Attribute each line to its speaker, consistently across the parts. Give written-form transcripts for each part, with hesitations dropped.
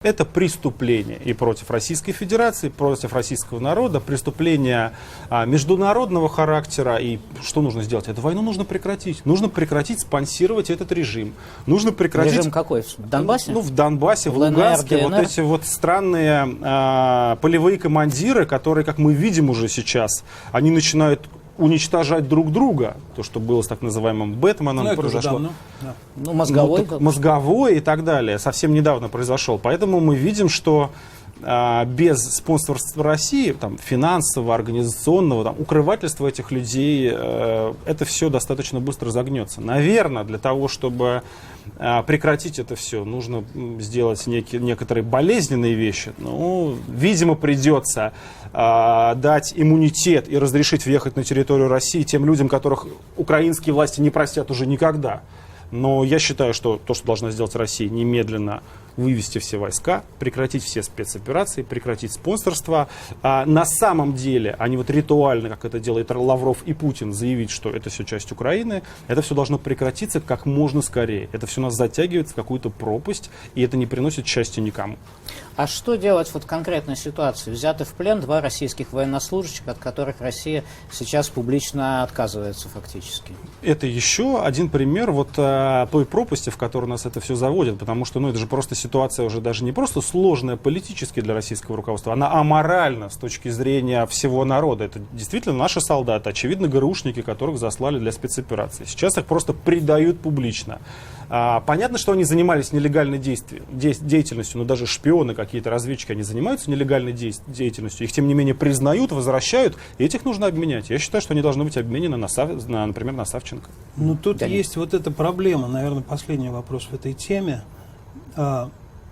Speaker 1: Это преступление и против Российской Федерации, против российского народа, преступление международного характера. И что нужно сделать? Эту войну нужно прекратить. Нужно прекратить спонсировать этот режим. Нужно прекратить...
Speaker 2: Режим какой? В Донбассе?
Speaker 1: Ну, в Донбассе, в Луганске. Вот эти вот странные полевые командиры, которые, как мы видим уже сейчас, они начинают уничтожать друг друга, то, что было с так называемым Бэтменом, произошло.
Speaker 2: Ну, мозговой.
Speaker 1: Мозговой и так далее. Совсем недавно произошел. Поэтому мы видим, что без спонсорства России, там, финансового, организационного, там, укрывательства этих людей, это все достаточно быстро загнется. Наверное, для того, чтобы прекратить это все, нужно сделать некоторые болезненные вещи. Ну, видимо, придется дать иммунитет и разрешить въехать на территорию России тем людям, которых украинские власти не простят уже никогда. Но я считаю, что то, что должна сделать Россия, немедленно вывести все войска, прекратить все спецоперации, прекратить спонсорство. На самом деле, а не вот ритуально, как это делает Лавров и Путин, заявить, что это все часть Украины, это все должно прекратиться как можно скорее. Это все нас затягивает в какую-то пропасть, и это не приносит счастья никому.
Speaker 2: А что делать вот в конкретной ситуации? Взяты в плен 2 российских военнослужащих, от которых Россия сейчас публично отказывается фактически.
Speaker 1: Это еще один пример вот той пропасти, в которую нас это все заводит, потому что, ну, это же просто ситуация уже даже не просто сложная политически для российского руководства, она аморальна с точки зрения всего народа. Это действительно наши солдаты, очевидно, ГРУшники, которых заслали для спецоперации. Сейчас их просто предают публично. Понятно, что они занимались нелегальной деятельностью, но даже шпионы, какие-то разведчики, они занимаются нелегальной деятельностью. Их, тем не менее, признают, возвращают, и этих нужно обменять. Я считаю, что они должны быть обменены, например, на Савченко.
Speaker 3: Ну, тут есть вот эта проблема, наверное, последний вопрос в этой теме.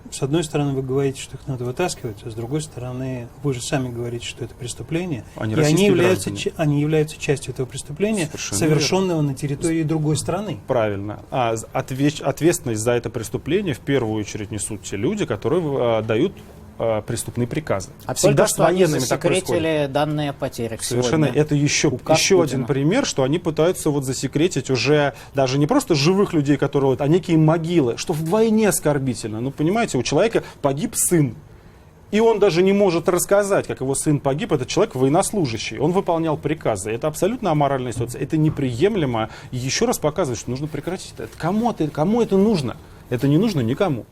Speaker 3: С одной стороны, вы говорите, что их надо вытаскивать, а с другой стороны, вы же сами говорите, что это преступление. Они являются частью этого преступления, совершенно совершенного на территории другой страны.
Speaker 1: Правильно. А ответственность за это преступление в первую очередь несут те люди, которые дают преступные приказы.
Speaker 2: А всегда только что они засекретили данные о потерях.
Speaker 1: Совершенно. Это еще один пример, что они пытаются вот засекретить уже даже не просто живых людей, которые вот, а некие могилы, что вдвойне оскорбительно. Ну, понимаете, у человека погиб сын, и он даже не может рассказать, как его сын погиб. Этот человек военнослужащий, он выполнял приказы. Это абсолютно аморальная ситуация, это неприемлемо. И еще раз показывает, что нужно прекратить это. Кому это нужно? Это не нужно никому.